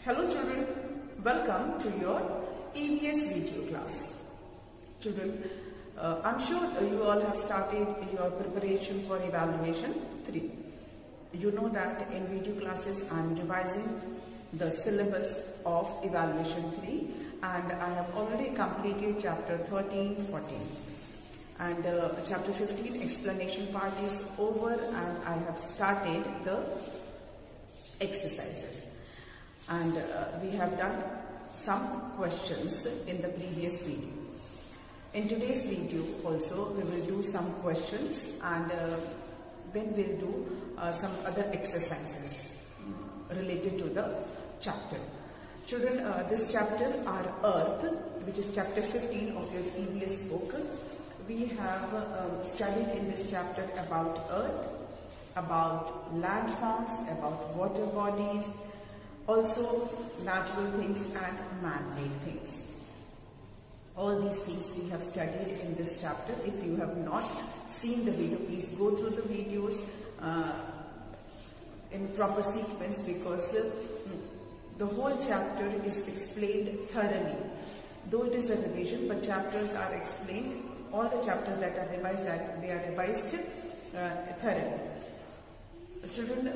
Hello children, welcome to your EVS video class. Children, I'm sure you all have started your preparation for evaluation 3. You know that in video classes I'm revising the syllabus of evaluation 3 and I have already completed chapter 13, 14 and chapter 15 explanation part is over and I have started the exercises. And we have done some questions in the previous video. In today's video also we will do some questions and then we'll do some other exercises related to the chapter. Children, this chapter our Earth, which is chapter 15 of your EVS book. We have studied in this chapter about Earth, about landforms, about water bodies, also natural things and man-made things. All these things we have studied in this chapter. If you have not seen the video, please go through the videos in proper sequence because the whole chapter is explained thoroughly. Though it is a revision, but chapters are explained. All the chapters that are revised, they are revised thoroughly. Children,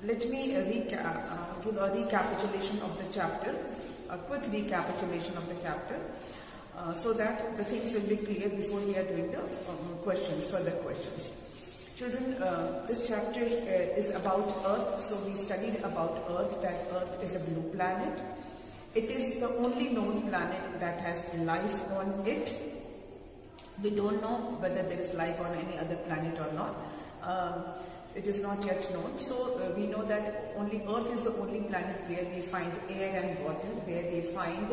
let me give a recapitulation of the chapter, a quick recapitulation of the chapter, so that the things will be clear before we are doing the further questions. Children, this chapter is about Earth, so we studied about Earth, that Earth is a blue planet. It is the only known planet that has life on it. We don't know whether there is life on any other planet or not. It is not yet known. So we know that only Earth is the only planet where we find air and water, where we find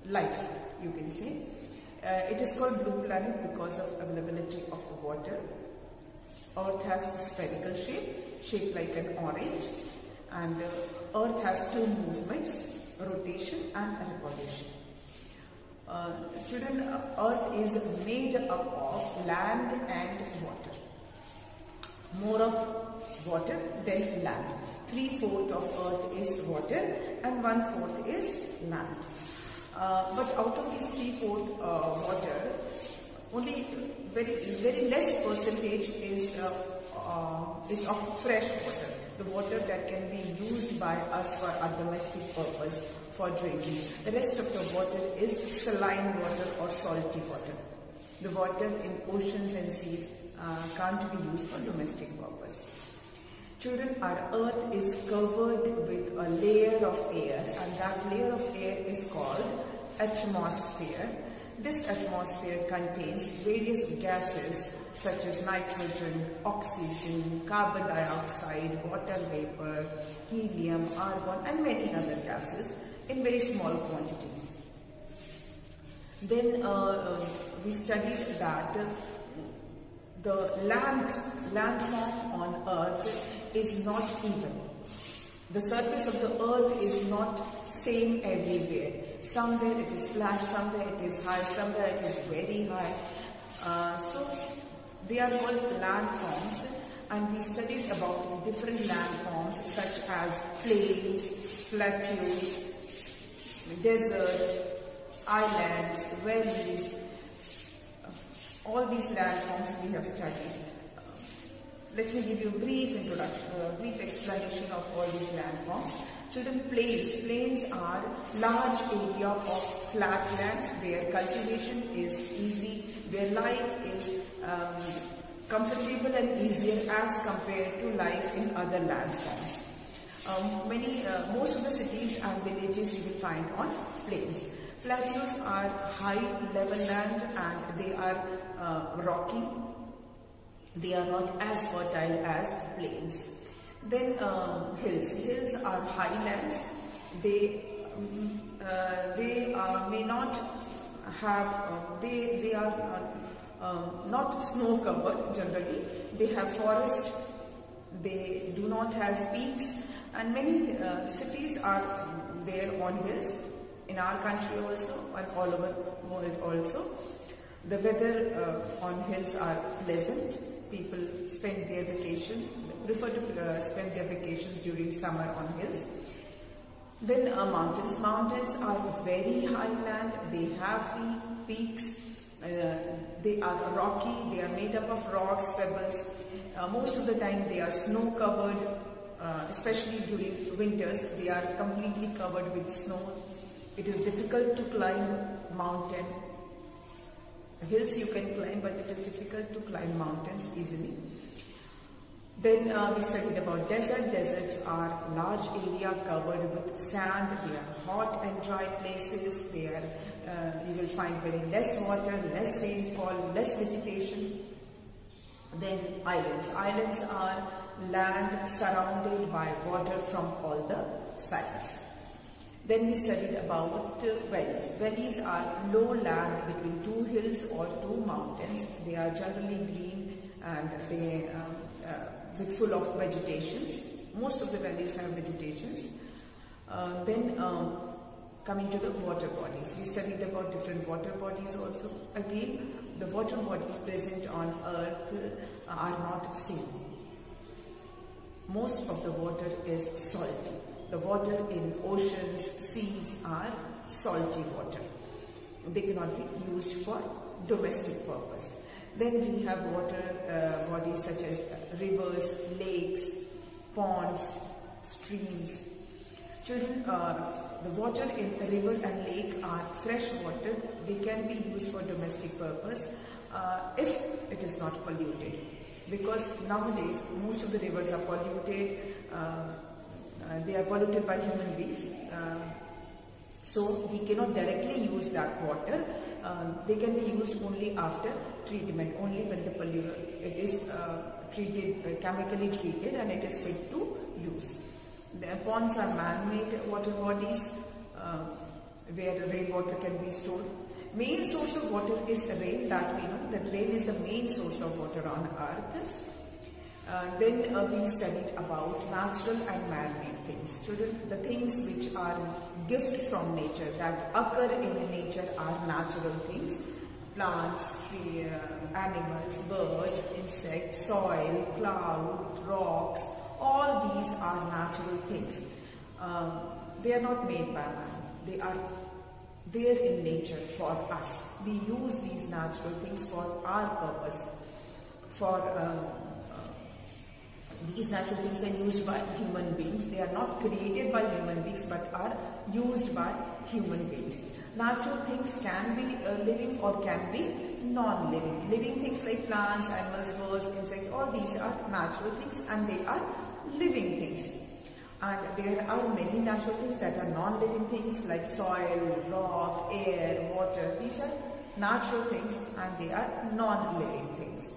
life, you can say. It is called blue planet because of availability of water. Earth has a spherical shape, shaped like an orange, and Earth has two movements, rotation and revolution. Children, Earth is made up of land and water. More of water than land. 3/4 of Earth is water and 1/4 is land. But out of these 3/4 water, only very less percentage is of fresh water. The water that can be used by us for our domestic purpose, for drinking. The rest of the water is saline water or salty water. The water in oceans and seas can't be used for domestic purpose. Children, our Earth is covered with a layer of air and that layer of air is called atmosphere. This atmosphere contains various gases such as nitrogen, oxygen, carbon dioxide, water vapor, helium, argon and many other gases in very small quantity. Then we studied that the landform on Earth is not even. The surface of the Earth is not same everywhere. Somewhere it is flat, somewhere it is high, somewhere it is very high. So they are called landforms, and we studied about different landforms such as plains, plateaus, desert, islands, valleys. All these landforms we have studied. Let me give you a brief introduction, brief explanation of all these landforms. Children, plains are large area of flat lands where cultivation is easy, where life is comfortable and easier as compared to life in other landforms. Most of the cities and villages you will find on plains. Plateaus are high level land and they are rocky. They are not as fertile as plains. Then hills are highlands. They may not have. They are not snow covered generally. They have forest. They do not have peaks, and many cities are there on hills. In our country also and all over the world also. The weather on hills are pleasant. People spend their vacations prefer to spend their vacations during summer on hills. Then mountains. Mountains are very high land. They have peaks. They are rocky. They are made up of rocks, pebbles. Most of the time they are snow covered. Especially during winters, they are completely covered with snow. It is difficult to climb mountain. Hills you can climb, but it is difficult to climb mountains easily. Then we studied about desert. Deserts are large area covered with sand. They are hot and dry places. They are, you will find very less water, less rainfall, less vegetation. Then islands. Islands are land surrounded by water from all the sides. Then we studied about valleys. Valleys are low land between two hills or two mountains. They are generally green and they with full of vegetations. Most of the valleys have vegetations. Then coming to the water bodies. We studied about different water bodies also. Again, the water bodies present on earth are not same. Most of the water is salty. The water in oceans, seas are salty water. They cannot be used for domestic purpose. Then we have water bodies such as rivers, lakes, ponds, streams. Children, the water in a river and lake are fresh water. They can be used for domestic purpose if it is not polluted. Because nowadays most of the rivers are polluted. They are polluted by human beings. So we cannot directly use that water. They can be used only after treatment, only when the it is treated, chemically treated, and it is fit to use. The ponds are man-made water bodies where rainwater can be stored. Main source of water is rain, that we know that rain is the main source of water on earth. Then we studied about natural and man-made things. Children, the things which are gift from nature, that occur in nature, are natural things. Plants, tree, animals, birds, insects, soil, cloud, rocks, all these are natural things. They are not made by man. They are there in nature for us. We use these natural things for our purpose. These natural things are used by human beings. They are not created by human beings but are used by human beings. Natural things can be living or can be non-living. Living things like plants, animals, birds, insects, all these are natural things and they are living things. And there are many natural things that are non-living things like soil, rock, air, water. These are natural things and they are non-living things.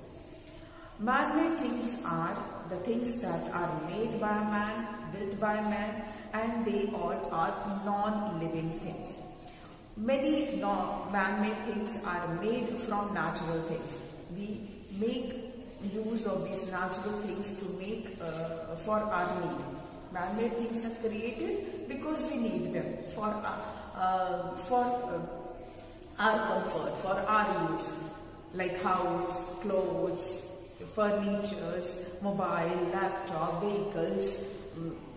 Man-made things are the things that are made by man, built by man, and they all are non-living things. Many man-made things are made from natural things. We make use of these natural things to make for our need. Man-made things are created because we need them for our comfort, for our use, like house, clothes, furnitures, mobile, laptop, vehicles.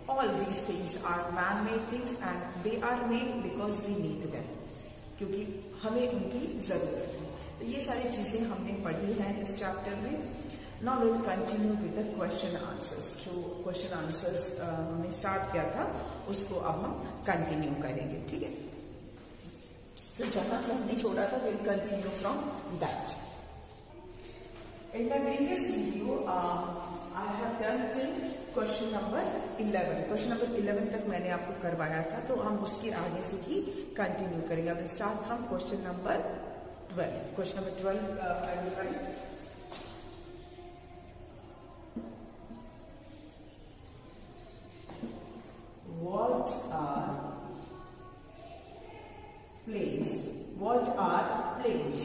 All these things are man-made things and they are made because we need them, क्योंकि हमें उनकी जरूरत है. तो ये सारी चीजें हमने पढ़ी हैं इस चैप्टर में. Now we will continue with the question answers. जो question answers हमने स्टार्ट किया था उसको अब हम कंटिन्यू करेंगे, ठीक है. तो जहाँ से हमने छोड़ा था we will continue from that. In my previous video, I have done till question number 11. Question number 11 तक मैंने आपको करवाया था, तो हम उसके आगे से ही कंटिन्यू करेंगे. I will start from question number 12. Question number 12 I will write. What are plains? What are plains?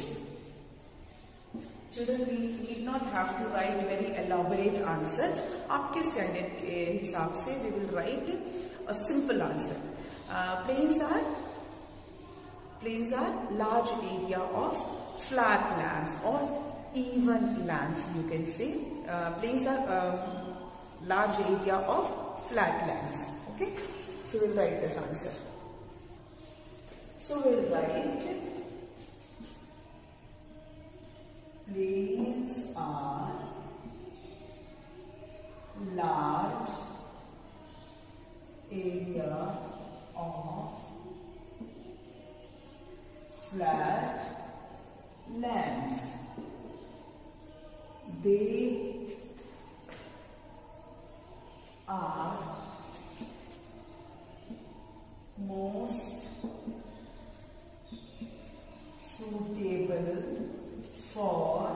Children, we need not have to write very elaborate answer. आपके स्टैंडर्ड के हिसाब से we will write a simple answer. Plains are large area of flat lands or even lands, you can say. Plains are large area of flatlands. Okay, so we'll write this answer. So we'll write plains are large area of flat lands. They are most suitable for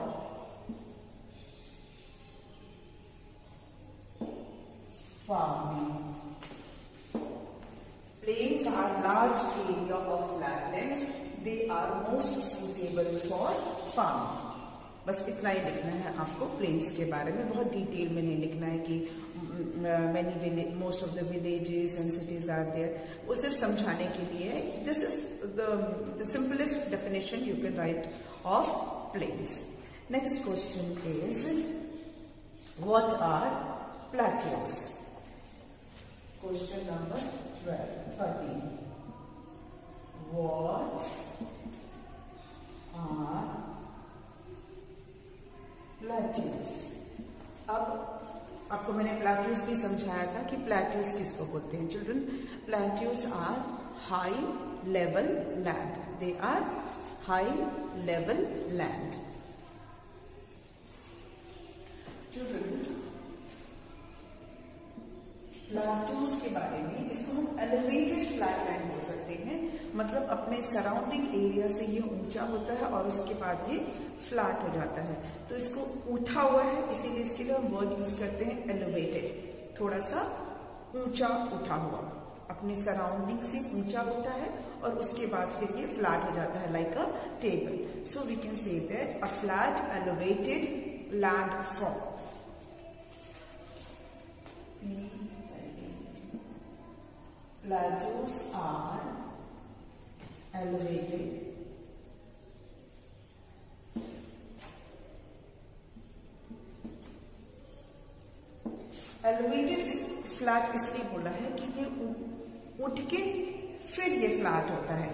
farming. Plains are large area of flatlands. They are most suitable for farming. बस इतना ही लिखना है आपको planes के बारे में, बहुत detail में नहीं लिखना है कि most of the villages and cities are there, वो सिर्फ समझाने के लिए है. This is the simplest definition you can write of plains. Next question is what are plateaus. Question number 13. What are plateaus? अब आपको मैंने प्लेट्यूज भी समझाया था कि प्लेट्यूज किसको बोलते हैं. Children, plateaus are high level land. They are high level land. Children, plateaus के बारे में इसको हम एलिवेटेड फ्लैटलैंड बोल सकते हैं. मतलब अपने सराउंडिंग एरिया से ये ऊंचा होता है और उसके बाद ये फ्लैट हो जाता है. तो इसको उठा हुआ है, इसीलिए इसके लिए हम वर्ड यूज करते हैं एलिवेटेड. थोड़ा सा ऊंचा उठा हुआ, अपने सराउंडिंग से ऊंचा होता है और उसके बाद फिर ये फ्लैट हो जाता है like a table. So we can say that a flat elevated land form. Plateaus are elevated flat इसलिए बोला है कि ये उठ के फिर ये फ्लैट होता है.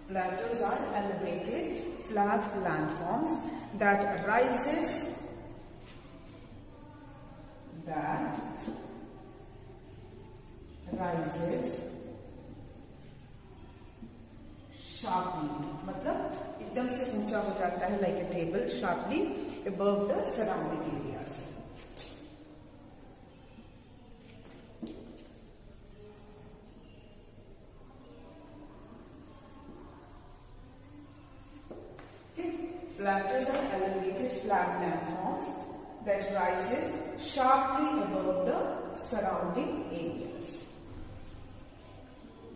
Plateaus are elevated flat landforms that rises sharply. मतलब एकदम से ऊंचा हो जाता है like a table, sharply above the surrounding areas. Plateaus are elevated flat landforms that rises sharply above the surrounding areas.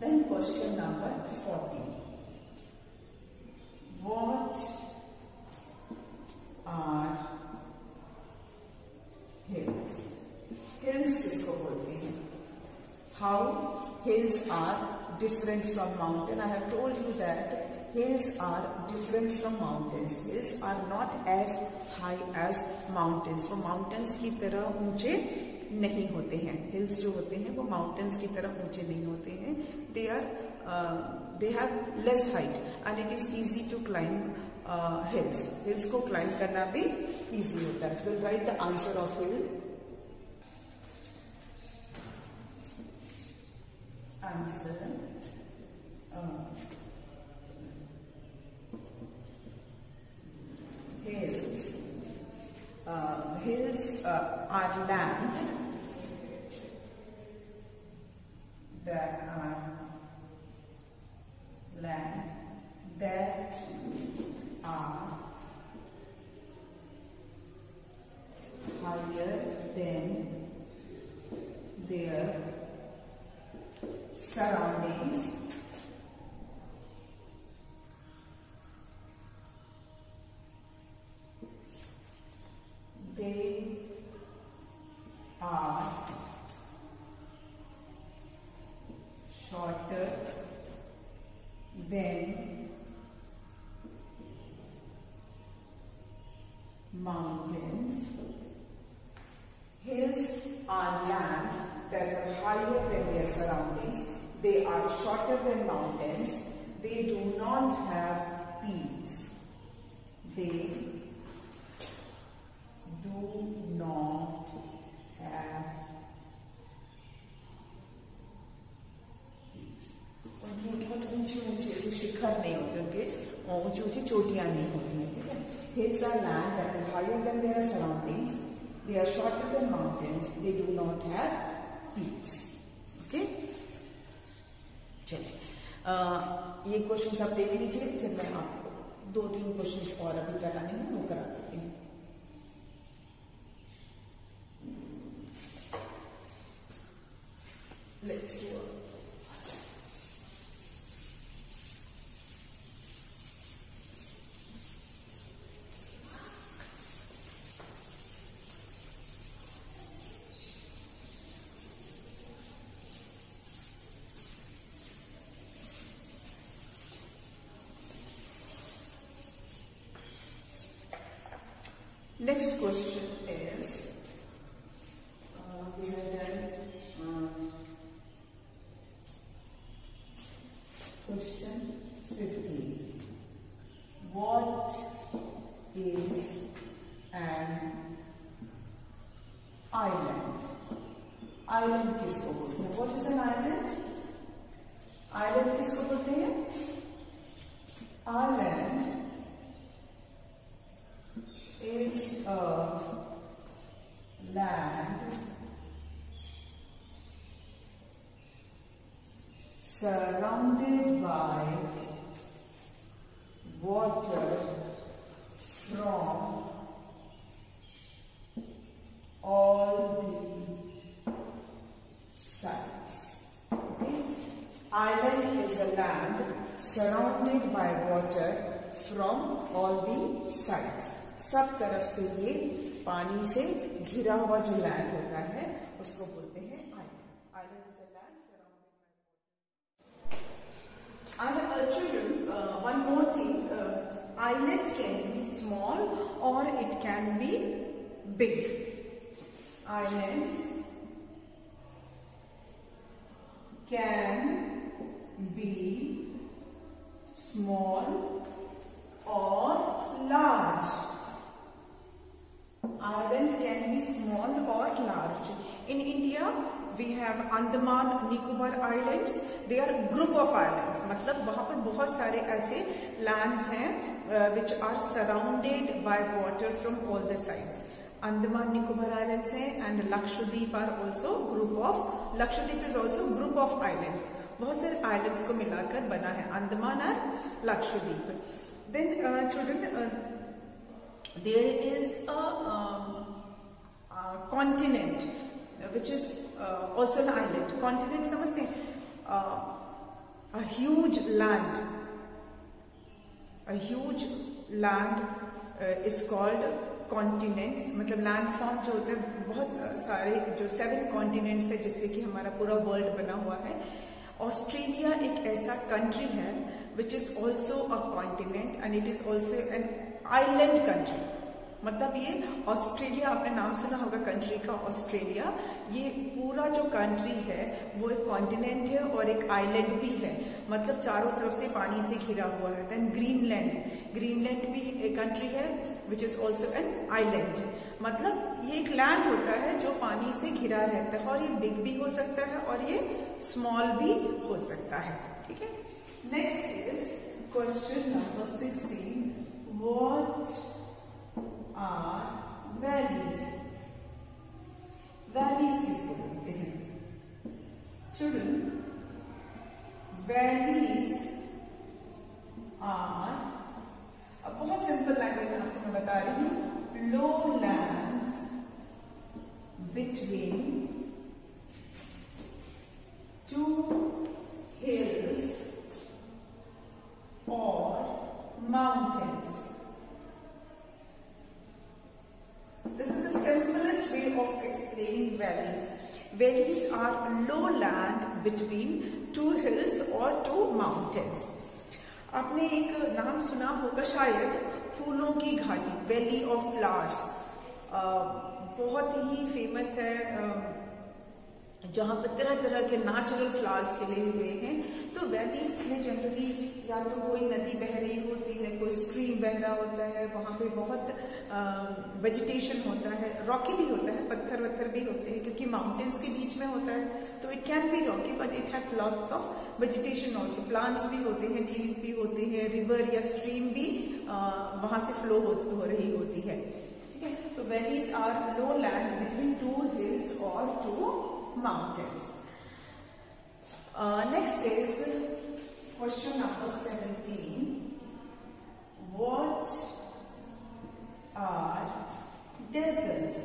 Then question number 14. What are hills? Hills किसको बोलते हैं? How hills are different from mountain? I have told you that hills are different from mountains. Hills are not as high as mountains. वो mountains की तरह ऊंचे नहीं होते हैं. Hills जो होते हैं वो mountains की तरह ऊंचे नहीं होते हैं. They have less height and it is easy to climb hills. Hills को climb करना भी easy होता है. So we'll write the answer of hill. Answer. Hills are land that are higher than their surroundings. They are mountains. Hills are land that are higher than their surroundings. They are shorter than mountains. They do not have peaks. They do not have peaks. और ये बहुत ऊंचे ऊंचे ऐसे शिखर नहीं होते उनके, ऊंची ऊंची चोटियां नहीं होती हैं, ठीक है. Hills are land that are higher than their surroundings. They are shorter than mountains. They do not have peaks. Okay? चलिए, ये क्वेश्चंस आप देख लीजिए, फिर मैं आपको 2-3 क्वेश्चंस और अभी कराने हैं, वो करा देती हूँ. Let's do it. Next question is, we have done question 15. What is an island? Island किसको बोलते हैं? What is an island? Island किसको बोलते हैं? Island is a land surrounded by water from all the sides. Okay? Island is a land surrounded by water from all the sides. सब तरफ से ये पानी से घिरा हुआ जो लैंड होता है उसको बोलते हैं island. Island is a land surrounded by water. And children, one more thing, island can be small or it can be big. Islands can be small or large. Island can be small or large. In India, we have Andaman Nicobar Islands. They are group of islands. मतलब वहाँ पर बहुत सारे ऐसे lands हैं which are surrounded by water from all the sides. Andaman Nicobar Islands हैं and Lakshadweep are also group of. Lakshadweep is also group of islands. बहुत सारे islands को मिलाकर बना है Andaman और Lakshadweep. Then children, there is a continent which is also an island. Continent समझते हैं? A huge land. A huge land is called continents. मतलब land form जो होते हैं बहुत सारे जो 7 continents है जिससे कि हमारा पूरा वर्ल्ड बना हुआ है. ऑस्ट्रेलिया एक ऐसा कंट्री है which is also a continent and it is also an island country. मतलब ये ऑस्ट्रेलिया, आपने नाम सुना होगा कंट्री का ऑस्ट्रेलिया, ये पूरा जो कंट्री है वो एक कॉन्टिनेंट है और एक आइलैंड भी है. मतलब चारों तरफ से पानी से घिरा हुआ है. देन ग्रीनलैंड, ग्रीनलैंड भी एक कंट्री है which is also an island. मतलब ये एक लैंड होता है जो पानी से घिरा रहता है और ये बिग भी हो सकता है और ये स्मॉल भी हो सकता है. ठीक है. Next is question number 16. What are valleys? Valleys किसको बोलते हैं? Children, valleys are, अब बहुत सिंपल लैंग्वेज में आपको मैं बता रही हूँ, lowlands between two hills or mountains. This is the simplest way of explaining valleys. Valleys are low land between two hills or two mountains. आपने एक नाम सुना होगा शायद, फूलों की घाटी. वैली ऑफ फ्लावर्स बहुत ही फेमस है, जहां पर तरह तरह के नेचुरल फ्लावर्स खिले हुए हैं। तो वैलीज में जनरली या तो कोई नदी बह रही होती है, कोई स्ट्रीम बह रहा होता है, वहां पे बहुत वेजिटेशन होता है, रॉकी भी होता है, पत्थर वत्थर भी होते हैं, क्योंकि माउंटेन्स के बीच में होता है तो it can be Rocky but it has lots of vegetation also. Plants भी होते हैं, ट्रीज भी होते हैं, रिवर या स्ट्रीम भी वहां से फ्लो हो रही होती है। ठीक है, तो valleys are low land between two hills और two mountains. Next is question number 17. What are deserts?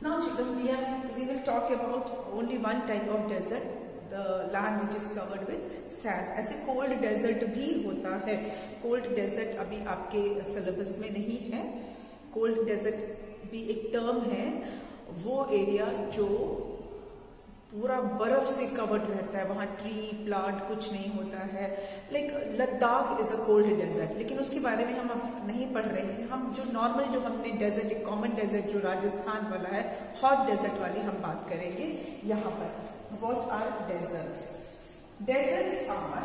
Now children, we will talk about only one type of desert, the land which is covered with sand. ऐसे cold desert भी होता है। cold desert अभी आपके syllabus में नहीं है। cold desert भी एक टर्म है, वो एरिया जो पूरा बर्फ से कवर्ड रहता है, वहां ट्री प्लांट कुछ नहीं होता है। Like Ladakh is a cold desert, लेकिन उसके बारे में हम अब नहीं पढ़ रहे हैं। हम जो नॉर्मल जो हमने डेजर्ट, एक कॉमन डेजर्ट जो राजस्थान वाला है, हॉट डेजर्ट वाली हम बात करेंगे यहाँ पर। What are deserts? Deserts are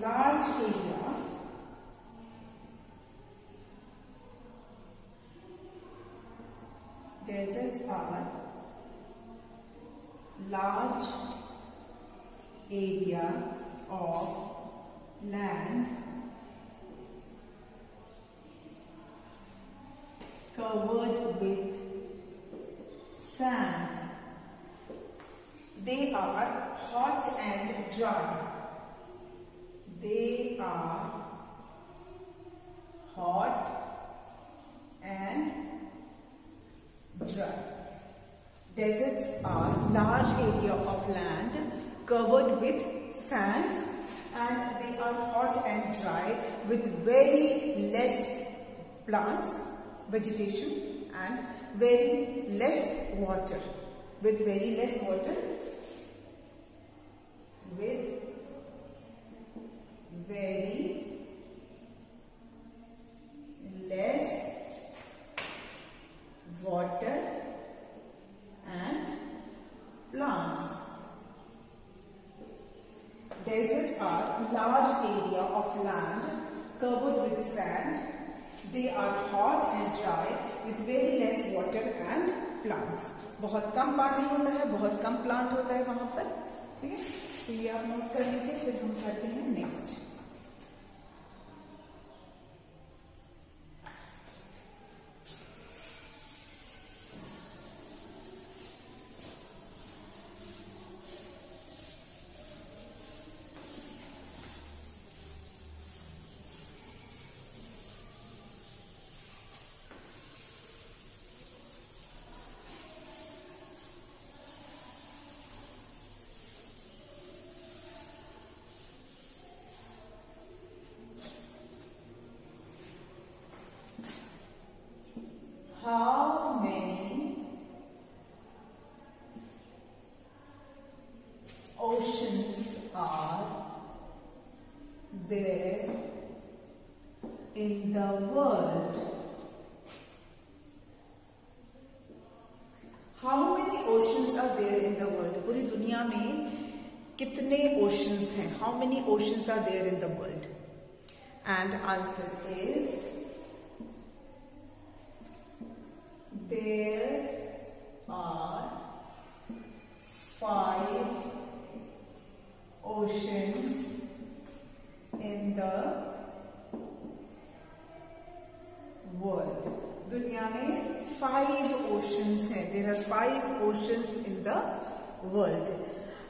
large area Deserts are large area of land covered with sand. They are hot and dry. They are hot and dry. Deserts are large area of land covered with sands, and they are hot and dry with very less plants, vegetation, and very less water. With very less water, with very less water and plants. Deserts are large area of land covered with sand. They are hot and dry with very less water and plants. बहुत कम पानी होता है, बहुत कम plant होता है वहां पर। ठीक है, तो ये आप नोट कर लीजिए। फिर हम करते हैं next. How many oceans are there in the world? How many oceans are there in the world? पूरी दुनिया में कितने oceans हैं? How many oceans are there in the world? And answer is there are 5 oceans in the world. दुनिया में 5 oceans हैं. There are 5 oceans in the world.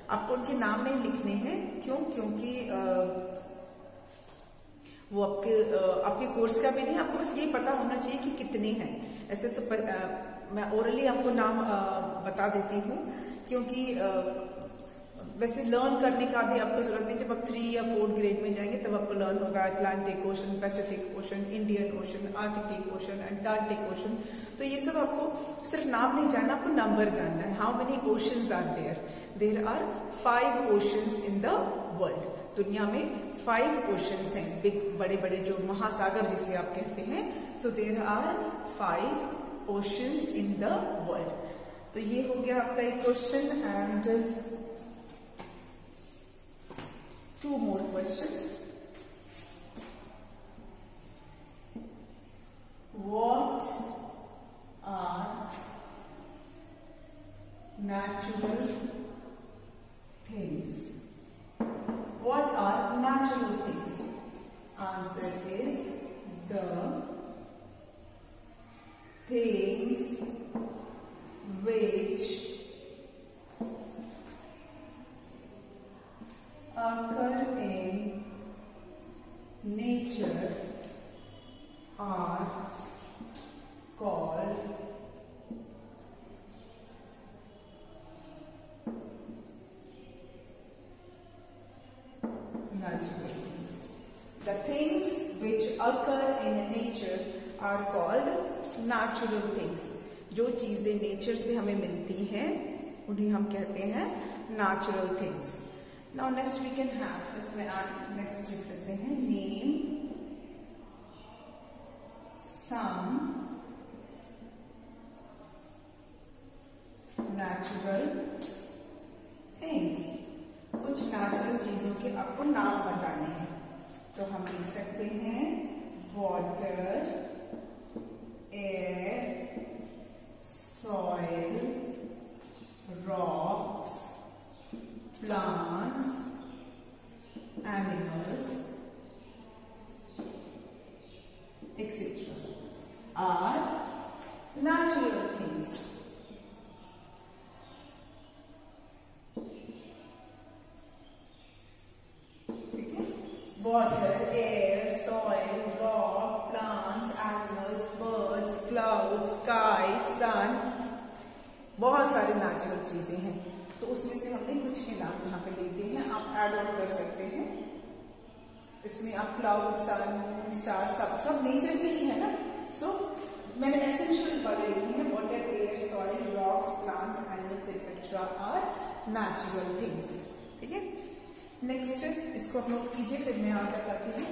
आपको उनके नाम नहीं लिखने हैं. क्यों? क्योंकि वो आपके कोर्स का भी नहीं, आपको बस ये पता होना चाहिए कि कितने हैं. ऐसे तो मैं ओरली आपको नाम बता देती हूँ, क्योंकि वैसे लर्न करने का भी आपको जरूरत नहीं, जब आप 3 या 4 ग्रेड में जाएंगे तब आपको लर्न होगा Atlantic ocean, Pacific ocean, Indian ocean, Arctic ocean, Antarctic ocean. तो ये सब आपको सिर्फ नाम नहीं जानना, आपको नंबर जानना है। How many oceans are there? There are 5 oceans in the world. दुनिया में 5 ओशंस हैं, बिग बड़े बड़े जो महासागर जिसे आप कहते हैं। So there are 5 oceans in the world. तो ये हो गया आपका एक question and 2 more questions. What are natural things? What are natural things? Answer is the things which occur in nature are called natural things. The things which occur in nature are called natural things. जो चीजें nature से हमें मिलती हैं उन्हें हम कहते हैं natural things. Now next we can have, इसमें आप next लिख सकते हैं, name some natural things. कुछ नेचुरल चीजों के आपको नाम बताने हैं। तो हम लिख सकते हैं water, air, soil, rocks, plants, animals, etc. are natural things. ठीक है? Water, air, soil, rock, plants, animals, birds, clouds, sky, sun, बहुत सारी नेचुरल चीजें हैं। तो उसमें से हमने कुछ के नाम यहाँ पे लिख दिए हैं, आप ऐड ऑन कर सकते हैं। इसमें आप क्लाउड, सन, मून, स्टार सब नेचर के ही है ना। सो मैंने एसेंशियल वाले लिखी है, water, air, soil, rocks, plants, animals etcetera are natural things. ठीक है, नेक्स्ट इसको आप नोट कीजिए, फिर मैं आगे बताती हूँ।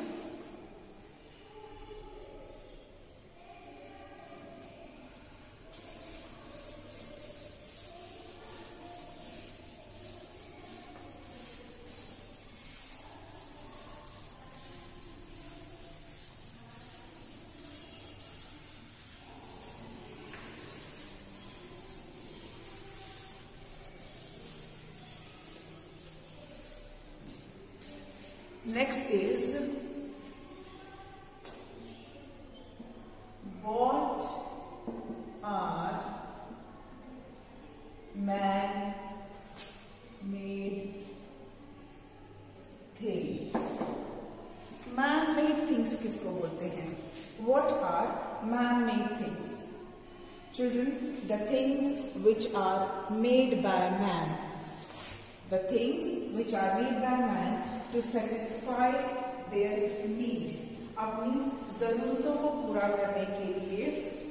Next is what are man-made things? Man-made things किसको बोलते हैं? What are man-made things? Children, the things which are made by man. The things which are made by man to satisfy their need. अपनी जरूरतों को पूरा करने के लिए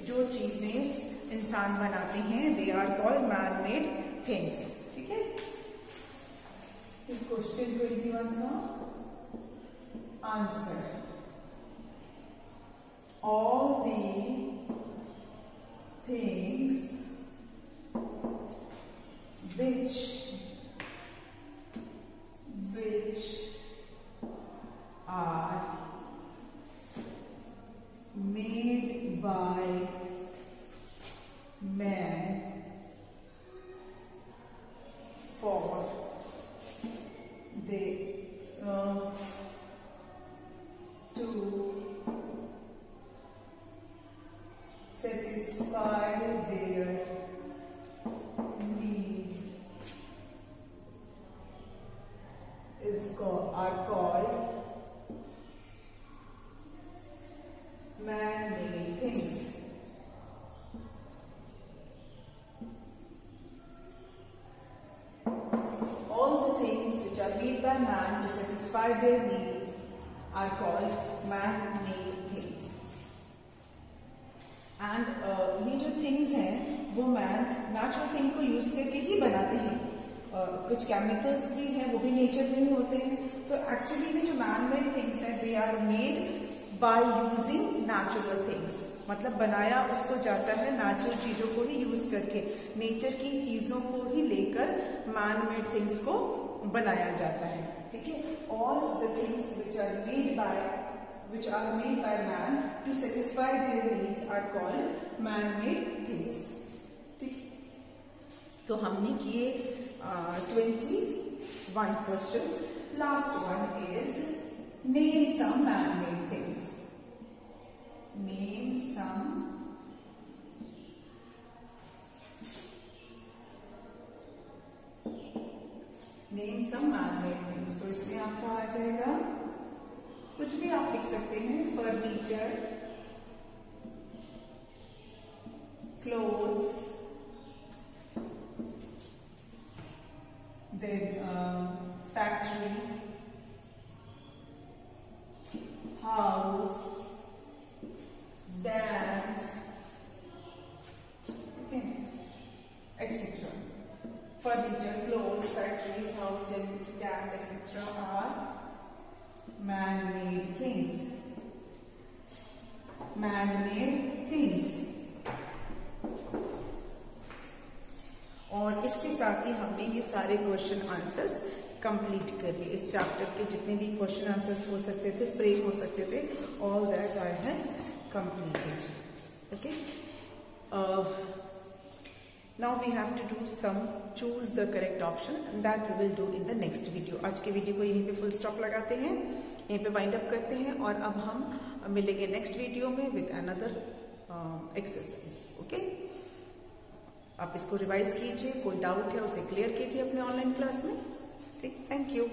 जो चीजें इंसान बनाते हैं, they are called man-made things. ठीक है? इस क्वेश्चन को गिवन था answer. All the things which are made by man for to satisfy their need are called man-made things. All the things their needs are called man-made things. And ये जो things हैं वो man natural thing को use करके ही बनाते हैं. कुछ chemicals भी हैं वो भी नेचर में ही होते हैं. तो एक्चुअली में जो मैन मेड थिंग्स हैं they are made by using natural things. मतलब बनाया उसको जाता है नेचुरल चीजों को ही यूज करके, नेचर की चीजों को ही लेकर मैन मेड थिंग्स को बनाया जाता है. ठीक है. All the things which are made by man to satisfy their needs are called man-made things. ठीक है. तो हमने किए 21 question. Last one is name some man-made things. Name some man-made things. तो इसमें आपका आ जाएगा, कुछ भी आप लिख सकते हैं. Furniture, clothes, then factory, house, dams, okay, etcetera. Furniture, clothes, factories, house, dams, etcetera are man-made things. Man-made things. और इसके साथ ही हमने ये सारे क्वेश्चन आंसर्स कंप्लीट कर लिए. इस चैप्टर के जितने भी क्वेश्चन आंसर्स हो सकते थे, फ्रेम हो सकते थे, all that I have completed. Okay. Now we have to do some choose the correct option and that we will do in the next video. आज के वीडियो को यहीं पे फुल स्टॉप लगाते हैं, यहीं पे वाइंड अप करते हैं और अब हम मिलेंगे नेक्स्ट वीडियो में विद अनदर एक्सरसाइज. ओके. आप इसको रिवाइज कीजिए, कोई डाउट है उसे क्लियर कीजिए अपने ऑनलाइन क्लास में. ठीक. Thank you.